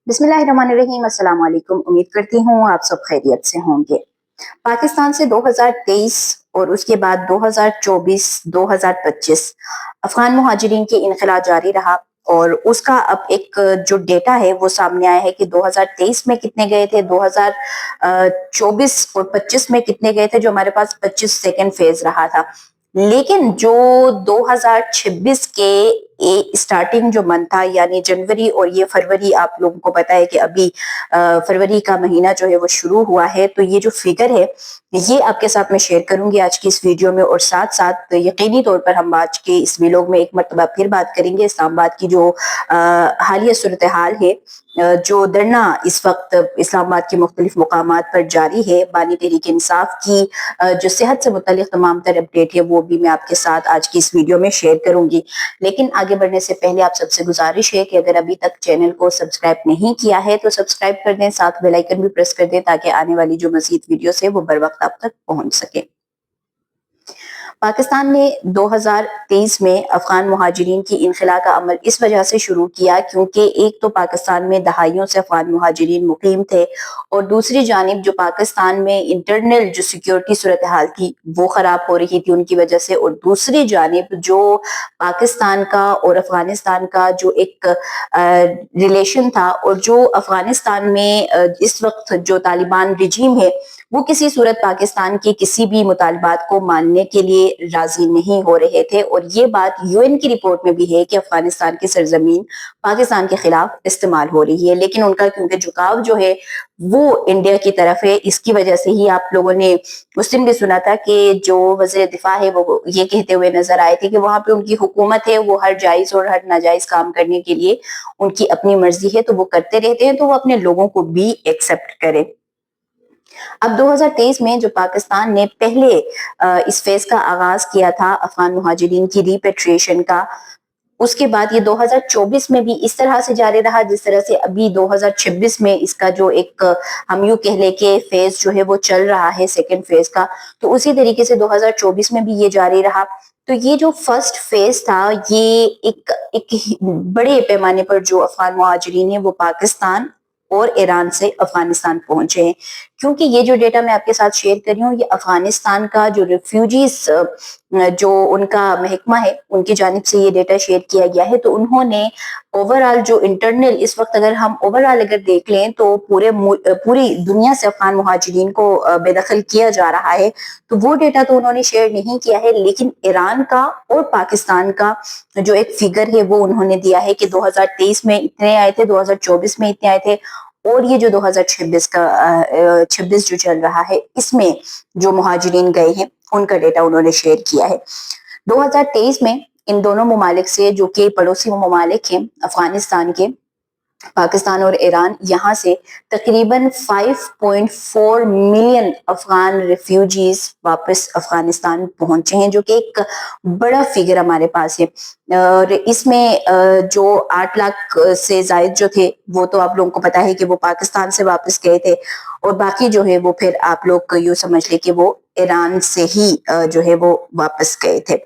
बिस्मिल्लाहिर्रहमानिर्रहीम, अस्सलाम वालेकुम। उम्मीद करती हूँ आप सब खैरियत से होंगे। पाकिस्तान से 2023 और उसके बाद 2024, 2025 अफगान मुहाजिरीन के इनखला जारी रहा और उसका अब एक जो डेटा है वो सामने आया है कि 2023 में कितने गए थे, 2024 और 25 में कितने गए थे, जो हमारे पास 25 सेकेंड फेज रहा था। लेकिन जो 2026 के स्टार्टिंग जो मंथ था, यानी जनवरी और ये फरवरी, आप लोगों को पता है कि अभी फरवरी का महीना जो है वो शुरू हुआ है, तो ये जो फिगर है ये आपके साथ मैं शेयर करूंगी आज की इस वीडियो में। और साथ साथ यकीनी तौर पर हम आज के इस व्लॉग में एक मरतबा फिर बात करेंगे इस्लामाबाद की जो हालिया सूरत हाल है, जो धरना इस वक्त इस्लामाबाद के मुख्तलिफ मुकामात पर जारी है। बानी तहरीक इंसाफ की जो सेहत से मुतालिक तमाम तर अपडेट है वो भी मैं आपके साथ आज की इस वीडियो में शेयर करूंगी। लेकिन आगे बढ़ने से पहले आप सबसे गुजारिश है कि अगर अभी तक चैनल को सब्सक्राइब नहीं किया है तो सब्सक्राइब कर दें, साथ बेल आइकन भी प्रेस कर दें ताकि आने वाली जो मजीद वीडियोस है वो बर वक्त आप तक पहुंच सके। पाकिस्तान ने 2023 में अफगान मुहाजिरीन की इनखला का अमल इस वजह से शुरू किया क्योंकि एक तो पाकिस्तान में दहाइयों से अफगान मुहाजिरीन मुकीम थे और दूसरी जानिब जो पाकिस्तान में इंटरनल जो सिक्योरिटी सूरत हाल थी वो खराब हो रही थी उनकी वजह से, और दूसरी जानिब जो पाकिस्तान का और अफगानिस्तान का जो एक रिलेशन था और जो अफगानिस्तान में इस वक्त जो तालिबान रिजीम है वो किसी सूरत पाकिस्तान के किसी भी मुतालबात को मानने के लिए राजी नहीं हो रहे थे। और ये बात यूएन की रिपोर्ट में भी है कि अफगानिस्तान की सरजमीन पाकिस्तान के खिलाफ इस्तेमाल हो रही है, लेकिन उनका क्योंकि झुकाव जो है वो इंडिया की तरफ है, इसकी वजह से ही आप लोगों ने उस दिन भी सुना था कि जो वज़ीर दिफा है वो ये कहते हुए नजर आए थे कि वहां पे उनकी हुकूमत है, वो हर जायज और हर नाजायज काम करने के लिए उनकी अपनी मर्जी है तो वो करते रहते हैं, तो वो अपने लोगों को भी एक्सेप्ट करें। अब 2023 में जो पाकिस्तान ने पहले इस फेज का आगाज किया था अफगान मुहाजिरीन की रिपेट्रिएशन का, उसके बाद ये 2024 में भी इस तरह से जारी रहा जिस तरह से अभी 2026 में इसका जो एक हम यूं कह ले के फेज जो है वो चल रहा है सेकेंड फेज का, तो उसी तरीके से 2024 में भी ये जारी रहा। तो ये जो फर्स्ट फेज था ये एक बड़े पैमाने पर जो अफगान मुहाजिरीन है वो पाकिस्तान और ईरान से अफगानिस्तान पहुंचे हैं। क्योंकि ये जो डेटा मैं आपके साथ शेयर कर रही हूँ ये अफगानिस्तान का जो रिफ्यूजीज जो उनका महकमा है उनकी जानिब से ये डेटा शेयर किया गया है, तो उन्होंने ओवरऑल जो इंटरनल इस वक्त अगर हम ओवरऑल अगर देख लें तो पूरी दुनिया से अफगान मुहाजिरीन को बेदखल किया जा रहा है, तो वो डेटा तो उन्होंने शेयर नहीं किया है। लेकिन ईरान का और पाकिस्तान का जो एक फिगर है वो उन्होंने दिया है कि 2023 में इतने आए थे, 2024 में इतने आए थे, और ये जो 2026 का 26 जो चल रहा है इसमें जो मुहाजिरीन गए हैं उनका डेटा उन्होंने शेयर किया है। 2023 में इन दोनों ममालिक से जो कि पड़ोसी ममालिक हैं अफगानिस्तान के, पाकिस्तान और ईरान, यहाँ से तकरीबन 5.4 मिलियन अफगान रिफ्यूजीज वापस अफगानिस्तान पहुंचे हैं, जो कि एक बड़ा फिगर हमारे पास है। और इसमें जो 8 लाख से जायद जो थे वो तो आप लोगों को पता है कि वो पाकिस्तान से वापस गए थे, और बाकी जो है वो फिर आप लोग यूं समझ ले कि वो ईरान से ही जो है वो वापस गए थे।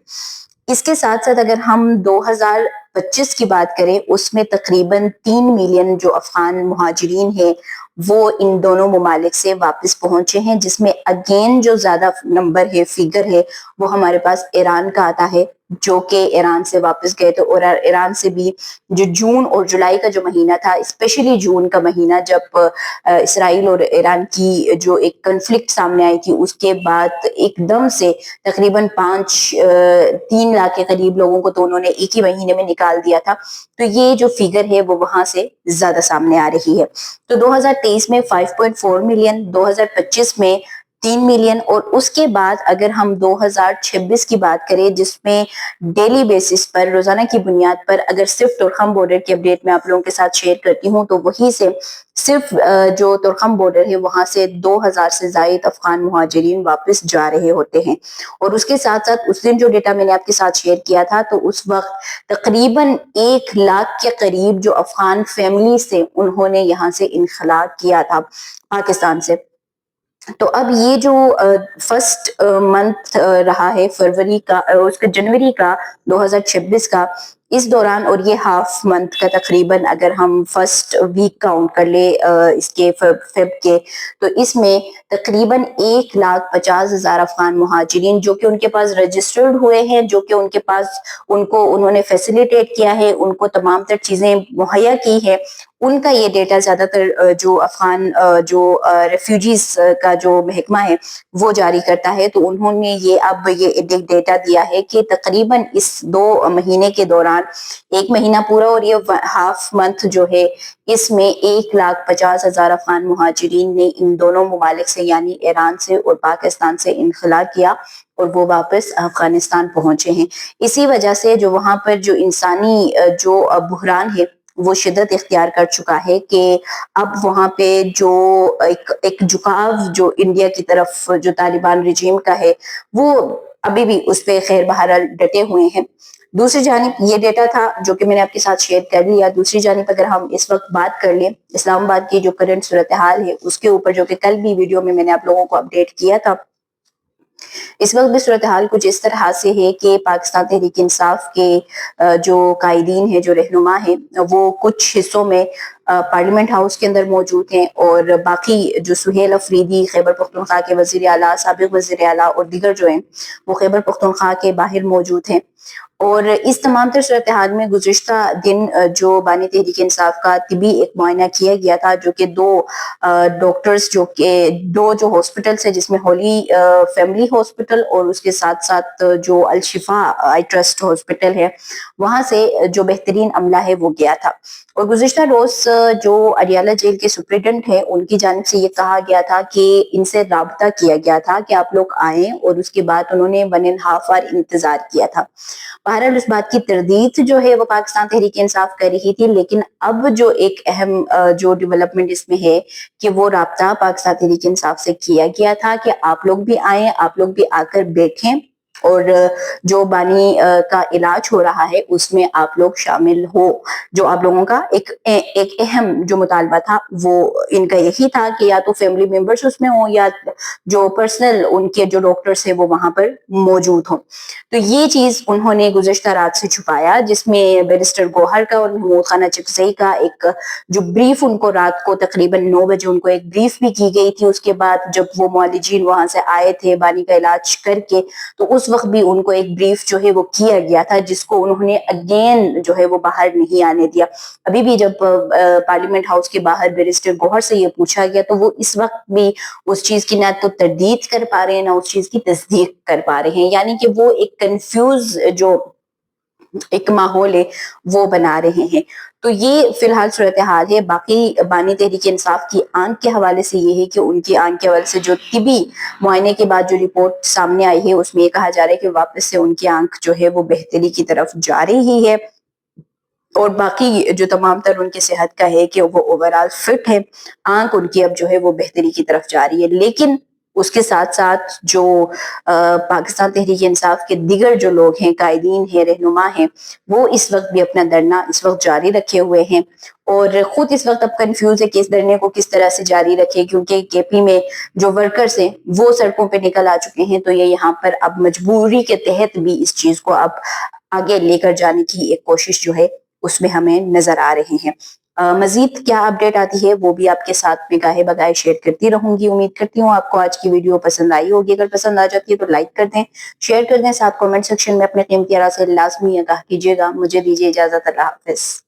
इसके साथ साथ अगर हम 2025 की बात करें उसमें तकरीबन 3 मिलियन जो अफगान मुहाजिरीन है वो इन दोनों ममालिक से वापस पहुंचे हैं, जिसमें अगेन जो ज्यादा नंबर है फिगर है वो हमारे पास ईरान का आता है जो कि ईरान से वापस गए थे। और ईरान से भी जो जून और जुलाई का जो महीना था, स्पेशली जून का महीना जब इसराइल और ईरान की जो एक कन्फ्लिक्ट सामने आई थी उसके बाद एकदम से तकरीबन 3 लाख के करीब लोगों को तो उन्होंने एक ही महीने में निकाल दिया था। तो ये जो फिगर है वो वहां से ज्यादा सामने आ रही है। तो 2023 में 5.4 मिलियन, 2025 में 3 मिलियन, और उसके बाद अगर हम 2026 की बात करें जिसमें डेली बेसिस पर रोजाना की बुनियाद पर अगर सिर्फ तुर्खम बॉर्डर की अपडेट मैं आप लोगों के साथ शेयर करती हूँ तो वहीं से सिर्फ जो तुर्खम बॉर्डर है वहां से 2000 से जायद अफगान मुहाजिरीन वापस जा रहे होते हैं। और उसके साथ साथ उस दिन जो डेटा मैंने आपके साथ शेयर किया था तो उस वक्त तकरीबन 1 लाख के करीब जो अफगान फैमिली से उन्होंने यहाँ से इनखला किया था पाकिस्तान से। तो अब ये जो फर्स्ट मंथ रहा है फरवरी का, उसका जनवरी का 2026 का, اس دوران، اور یہ ہاف منتھ کا تقریباً اگر ہم فرسٹ ویک کاؤنٹ کر لیں اس کے فیب کے، تو اس میں تقریباً 1,50,000 افغان مہاجرین جو کہ ان کے پاس رجسٹرڈ ہوئے ہیں، جو کہ ان کے پاس انہوں نے فیسیلیٹیٹ کیا ہے، ان کو تمام تر چیزیں مہیا کی ہے، ان کا یہ ڈیٹا زیادہ تر جو افغان جو ریفیوجیز کا جو محکمہ ہے وہ جاری کرتا ہے. تو انہوں نے اب یہ ڈیٹا دیا ہے کہ تقریباً اس 2 مہینے کے دوران، 1 مہینہ پورا اور یہ ہاف منتھ جو ہے، اس میں 1,50,000 افغان مہاجرین نے ان دونوں ممالک سے یعنی ایران سے اور پاکستان سے انخلا کیا اور وہ واپس افغانستان پہنچے ہیں. اسی وجہ سے جو وہاں پر جو انسانی جو بحران ہے وہ شدت اختیار کر چکا ہے کہ اب وہاں پہ جو ایک جھکاؤ جو انڈیا کی طرف جو طالبان رجیم کا ہے، وہ ابھی بھی اس پہ خیر بہرحال ڈٹے ہوئے ہیں. دوسری جانب یہ ڈیٹا تھا جو کہ میں نے آپ کے ساتھ شیئر کر لیا. دوسری جانب اگر ہم اس وقت بات کر لیں اسلام آباد کی جو کرنٹ صورتحال ہے اس کے اوپر، جو کہ کل بھی ویڈیو میں نے آپ لوگوں کو اپڈیٹ کیا تھا، اس وقت بھی صورتحال کچھ اس طرح سے ہے کہ پاکستان تحریک انصاف کے جو قائدین ہیں، جو رہنما ہیں، وہ کچھ حصوں میں پارلیمنٹ ہاؤس کے اندر موجود ہیں، اور باقی جو سہیل افریدی خیبر پختونخوا کے وزیر اعلیٰ، سابق وزیر اعلیٰ اور دیگر جو ہیں وہ خیبر پختونخوا کے باہر موجود ہیں. اور اس تمام تر صورتحال میں گزشتہ دن جو بانی تحریک انصاف کا طبی ایک معائنہ کیا گیا تھا، جو کہ 2 ڈاکٹرز جو کہ 2 جو ہاسپٹلس ہیں، جس میں ہولی فیملی ہاسپٹل اور اس کے ساتھ ساتھ جو الشفا آئی ٹرسٹ ہاسپٹل ہے، وہاں سے جو بہترین عملہ ہے وہ گیا تھا. اور گزشتہ روز جو اڈیالہ جیل کے سپرنٹنڈنٹ ہیں ان کی جانب سے یہ کہا گیا تھا کہ ان سے رابطہ کیا گیا تھا کہ آپ لوگ آئیں، اور اس کے بعد انہوں نے 1.5 آور انتظار کیا تھا. بہرحال اس بات کی تردید جو ہے وہ پاکستان تحریک انصاف کر رہی تھی، لیکن اب جو ایک اہم جو ڈیولپمنٹ اس میں ہے کہ وہ رابطہ پاکستان تحریک انصاف سے کیا گیا تھا کہ آپ لوگ بھی آئیں، آپ لوگ بھی آ کر بیٹھیں، اور جو بانی کا علاج ہو رہا ہے اس میں آپ لوگ شامل ہو. جو آپ لوگوں کا ایک اہم جو مطالبہ تھا وہ ان کا یہی تھا کہ یا تو فیملی ممبرس اس میں ہوں یا جو پرسنل ان کے جو ڈاکٹرز ہیں وہ وہاں پر موجود ہوں. تو یہ چیز انہوں نے گزشتہ رات سے چھپایا، جس میں بیرسٹر گوہر کا اور محمود خانہ چکزئی کا ایک جو بریف ان کو رات کو تقریباً 9 بجے ان کو ایک بریف بھی کی گئی تھی. اس کے بعد جب وہ معالجین وہاں سے آئے تھے بانی کا علاج کر کے، تو اس وقت بھی ان کو ایک بریف جو ہے وہ کیا گیا تھا، جس کو انہوں نے اگین جو ہے وہ باہر نہیں آنے دیا. ابھی بھی جب پارلیمنٹ ہاؤس کے باہر بیرسٹر گوہر سے یہ پوچھا گیا تو وہ اس وقت بھی اس چیز کی نہ تو تردید کر پا رہے ہیں، نہ اس چیز کی تصدیق کر پا رہے ہیں، یعنی کہ وہ ایک کنفیوز جو ایک ماحول ہے وہ بنا رہے ہیں. تو یہ فی الحال صورتحال ہے. باقی بانی تحریک انصاف کی آنکھ کے حوالے سے یہ ہے کہ ان کی آنکھ کے حوالے سے جو طبی معائنے کے بعد جو رپورٹ سامنے آئی ہے اس میں یہ کہا جا رہا ہے کہ واپس سے ان کی آنکھ جو ہے وہ بہتری کی طرف جا رہی ہے، اور باقی جو تمام تر ان کی صحت کا ہے کہ وہ اوورآل فٹ ہے. آنکھ ان کی اب جو ہے وہ بہتری کی طرف جا رہی ہے. لیکن اس کے ساتھ ساتھ جو پاکستان تحریک انصاف کے دیگر جو لوگ ہیں، قائدین ہیں، رہنما ہیں، وہ اس وقت بھی اپنا دھرنا اس وقت جاری رکھے ہوئے ہیں، اور خود اس وقت اب کنفیوز ہے کہ اس دھرنے کو کس طرح سے جاری رکھے، کیونکہ کے پی میں جو ورکرز ہیں وہ سڑکوں پہ نکل آ چکے ہیں. تو یہ یہاں پر اب مجبوری کے تحت بھی اس چیز کو اب آگے لے کر جانے کی ایک کوشش جو ہے اس میں ہمیں نظر آ رہے ہیں. مزید کیا اپڈیٹ آتی ہے وہ بھی آپ کے ساتھ میں گاہے بگاہے شیئر کرتی رہوں گی. امید کرتی ہوں آپ کو آج کی ویڈیو پسند آئی ہوگی. اگر پسند آ جاتی ہے تو لائک کر دیں، شیئر کر دیں، ساتھ کامنٹ سیکشن میں اپنے قیمتی آراء سے لازمی آگاہ کیجیے گا. مجھے دیجیے اجازت. اللہ حافظ.